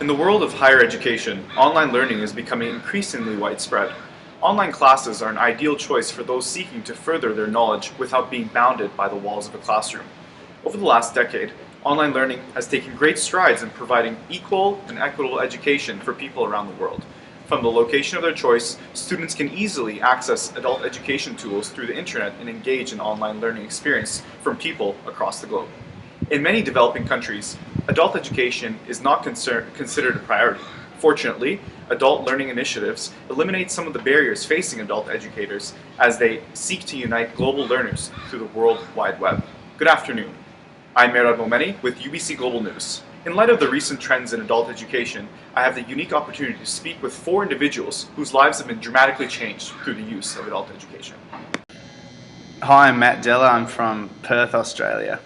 In the world of higher education, online learning is becoming increasingly widespread. Online classes are an ideal choice for those seeking to further their knowledge without being bounded by the walls of a classroom. Over the last decade, online learning has taken great strides in providing equal and equitable education for people around the world. From the location of their choice, students can easily access adult education tools through the internet and engage in online learning experience from people across the globe. In many developing countries, adult education is not considered a priority. Fortunately, adult learning initiatives eliminate some of the barriers facing adult educators as they seek to unite global learners through the World Wide Web. Good afternoon. I'm Mehrdad with UBC Global News. In light of the recent trends in adult education, I have the unique opportunity to speak with 4 individuals whose lives have been dramatically changed through the use of adult education. Hi, I'm Matt Della. I'm from Perth, Australia.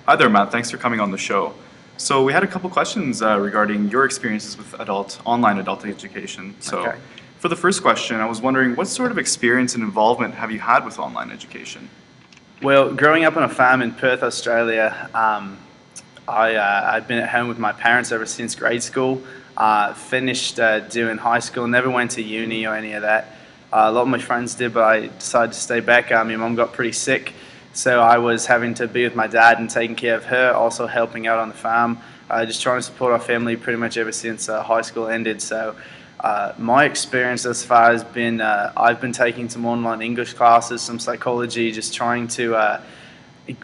Hi there, Matt. Thanks for coming on the show. So we had a couple questions regarding your experiences with online adult education. So for the first question, I was wondering, what sort of experience and involvement have you had with online education? Well, growing up on a farm in Perth, Australia, I've been at home with my parents ever since grade school. Finished doing high school, never went to uni or any of that. A lot of my friends did, but I decided to stay back. My mum got pretty sick, so I was having to be with my dad and taking care of her, also helping out on the farm, just trying to support our family pretty much ever since high school ended. So my experience thus far has been, I've been taking some online English classes, some psychology, just trying to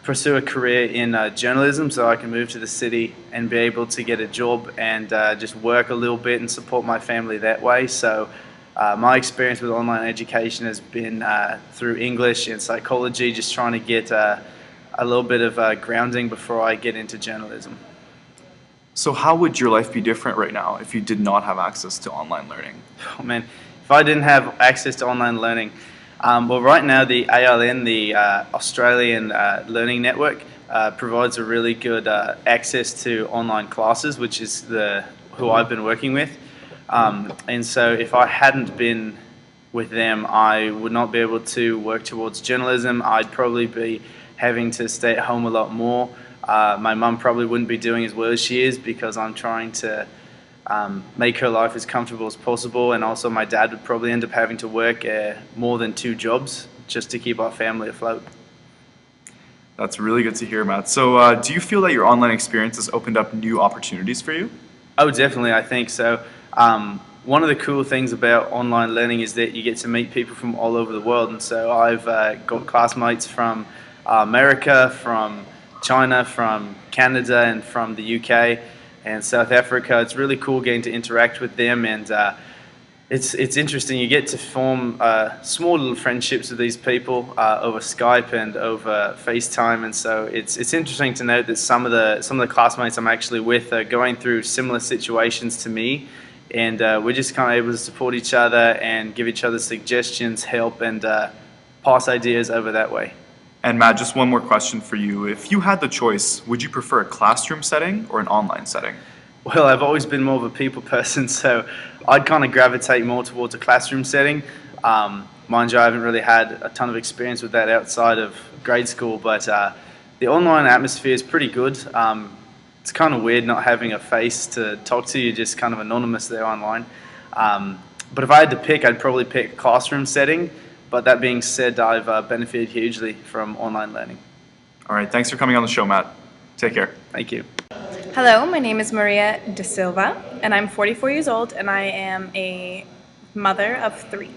pursue a career in journalism so I can move to the city and be able to get a job and just work a little bit and support my family that way. So my experience with online education has been through English and psychology, just trying to get a little bit of grounding before I get into journalism. So how would your life be different right now if you did not have access to online learning? Oh man, if I didn't have access to online learning, well, right now the ALN, the Australian Learning Network, provides a really good access to online classes, which is who I've been working with. And so if I hadn't been with them, I would not be able to work towards journalism. I'd probably be having to stay at home a lot more. My mum probably wouldn't be doing as well as she is because I'm trying to make her life as comfortable as possible, and also my dad would probably end up having to work more than 2 jobs just to keep our family afloat. That's really good to hear, Matt. So do you feel that your online experience has opened up new opportunities for you? Oh, definitely, I think so. One of the cool things about online learning is that you get to meet people from all over the world, and so I've got classmates from America, from China, from Canada, and from the UK and South Africa. It's really cool getting to interact with them, and it's interesting. You get to form small little friendships with these people over Skype and over FaceTime, and so it's interesting to note that some of the classmates I'm actually with are going through similar situations to me, and we're just kind of able to support each other and give each other suggestions, help, and pass ideas over that way. And Matt, just one more question for you. If you had the choice, would you prefer a classroom setting or an online setting? Well, I've always been more of a people person, so I'd kind of gravitate more towards a classroom setting. Mind you, I haven't really had a ton of experience with that outside of grade school, but the online atmosphere is pretty good. It's kind of weird not having a face to talk to. You're just kind of anonymous there online. But if I had to pick, I'd probably pick a classroom setting. But that being said, I've benefited hugely from online learning. All right, thanks for coming on the show, Matt. Take care. Thank you. Hello, my name is Maria De Silva, and I'm 44 years old, and I am a mother of 3.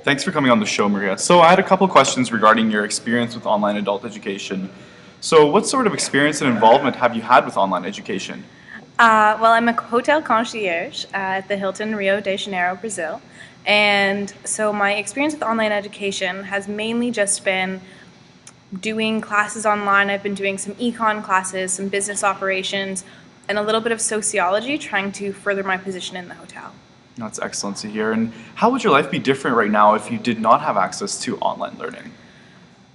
Thanks for coming on the show, Maria. So I had a couple questions regarding your experience with online adult education. So what sort of experience and involvement have you had with online education? Well, I'm a hotel concierge at the Hilton Rio de Janeiro, Brazil. And so my experience with online education has mainly just been doing classes online. I've been doing some econ classes, some business operations, and a little bit of sociology, trying to further my position in the hotel. That's excellent to hear. And how would your life be different right now if you did not have access to online learning?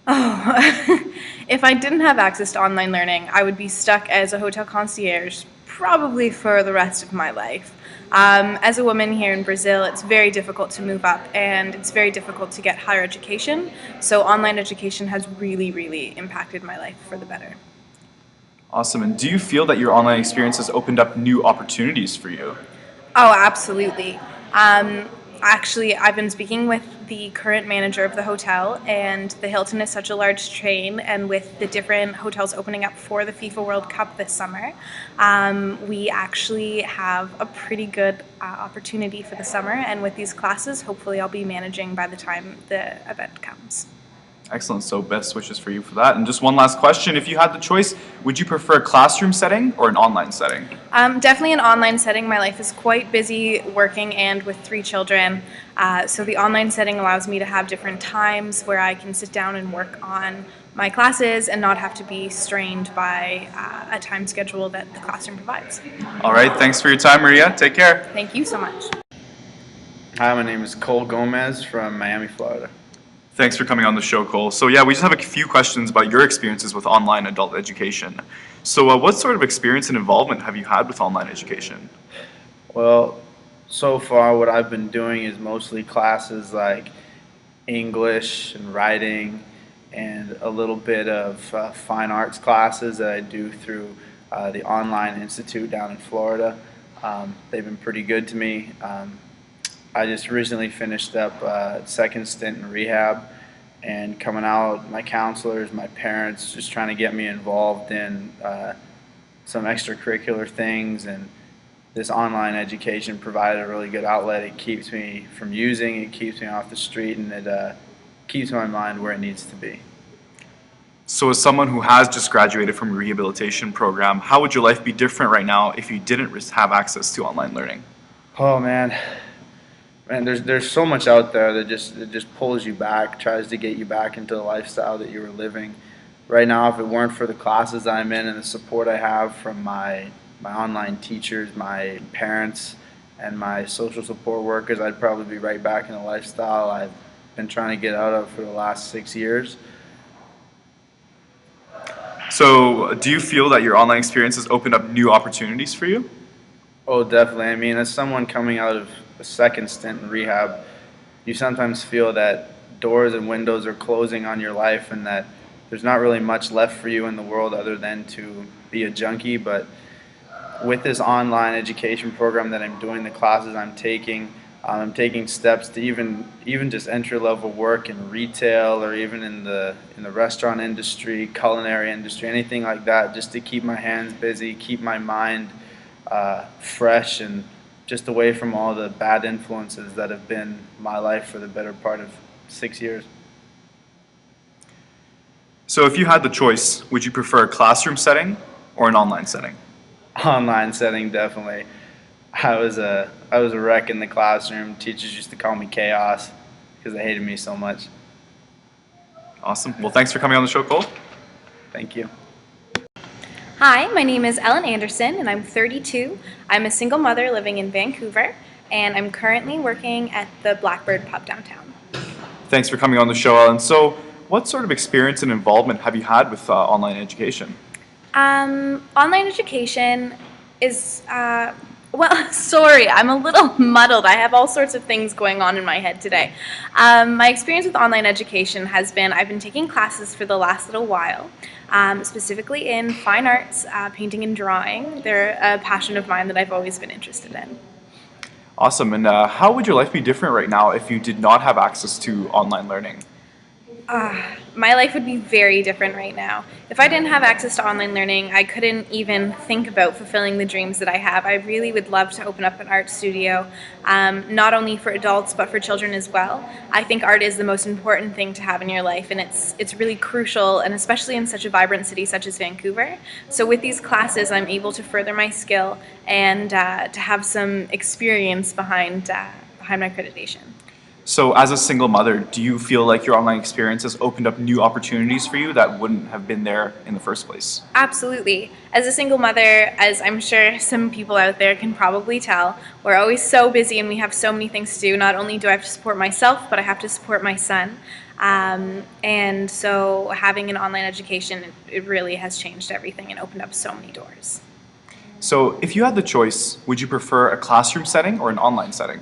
Oh, if I didn't have access to online learning, I would be stuck as a hotel concierge probably for the rest of my life. As a woman here in Brazil, it's very difficult to move up, and it's very difficult to get higher education. So online education has really, really impacted my life for the better. Awesome. And do you feel that your online experience has opened up new opportunities for you? Oh, absolutely. Actually, I've been speaking with the current manager of the hotel, and the Hilton is such a large chain, and with the different hotels opening up for the FIFA World Cup this summer, we actually have a pretty good opportunity for the summer, and with these classes, hopefully I'll be managing by the time the event comes. Excellent. So best wishes for you for that. And just one last question. If you had the choice, would you prefer a classroom setting or an online setting? Definitely an online setting. My life is quite busy working and with 3 children. So the online setting allows me to have different times where I can sit down and work on my classes and not have to be strained by a time schedule that the classroom provides. All right. Thanks for your time, Maria. Take care. Thank you so much. Hi, my name is Cole Gomez from Miami, Florida. Thanks for coming on the show, Cole. So yeah, we just have a few questions about your experiences with online adult education. So what sort of experience and involvement have you had with online education? Well, so far what I've been doing is mostly classes like English and writing and a little bit of fine arts classes that I do through the Online Institute down in Florida. They've been pretty good to me. I just recently finished up a second stint in rehab, and coming out, my counselors, my parents, just trying to get me involved in some extracurricular things, and this online education provided a really good outlet. It keeps me from using, it keeps me off the street, and it keeps my mind where it needs to be. So as someone who has just graduated from a rehabilitation program, how would your life be different right now if you didn't have access to online learning? Oh man, there's so much out there that just pulls you back, tries to get you back into the lifestyle that you were living. Right now, if it weren't for the classes I'm in and the support I have from my online teachers, my parents, and my social support workers, I'd probably be right back in the lifestyle I've been trying to get out of for the last 6 years. So do you feel that your online experience has opened up new opportunities for you? Oh, definitely. I mean, as someone coming out of a second stint in rehab, you sometimes feel that doors and windows are closing on your life and that there's not really much left for you in the world other than to be a junkie. But with this online education program that I'm doing, the classes I'm taking steps to even just entry-level work in retail or even in the restaurant industry, culinary industry, anything like that, just to keep my hands busy, keep my mind fresh, and just away from all the bad influences that have been my life for the better part of 6 years. So if you had the choice, would you prefer a classroom setting or an online setting? Online setting, definitely. I was a wreck in the classroom. Teachers used to call me chaos because they hated me so much. Awesome. Well, thanks for coming on the show, Cole. Thank you. Hi, my name is Ellen Anderson, and I'm 32. I'm a single mother living in Vancouver, and I'm currently working at the Blackbird pub downtown. Thanks for coming on the show, Ellen. So what sort of experience and involvement have you had with online education? Online education is, well, sorry, I'm a little muddled. I have all sorts of things going on in my head today. My experience with online education has been, I've been taking classes for the last little while, specifically in fine arts, painting and drawing. They're a passion of mine that I've always been interested in. Awesome. And how would your life be different right now if you did not have access to online learning? My life would be very different right now. If I didn't have access to online learning, I couldn't even think about fulfilling the dreams that I have. I really would love to open up an art studio, not only for adults but for children as well. I think art is the most important thing to have in your life, and it's really crucial, and especially in such a vibrant city such as Vancouver. So with these classes, I'm able to further my skill and to have some experience behind my accreditation. So as a single mother, do you feel like your online experience has opened up new opportunities for you that wouldn't have been there in the first place? Absolutely. As a single mother, as I'm sure some people out there can probably tell, we're always so busy and we have so many things to do. Not only do I have to support myself, but I have to support my son. And so having an online education, it really has changed everything and opened up so many doors. So if you had the choice, would you prefer a classroom setting or an online setting?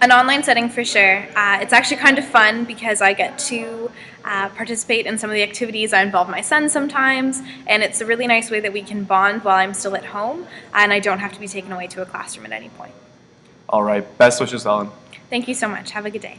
An online setting for sure. It's actually kind of fun because I get to participate in some of the activities. I involve my son sometimes, and it's a really nice way that we can bond while I'm still at home, and I don't have to be taken away to a classroom at any point. All right. Best wishes, Ellen. Thank you so much. Have a good day.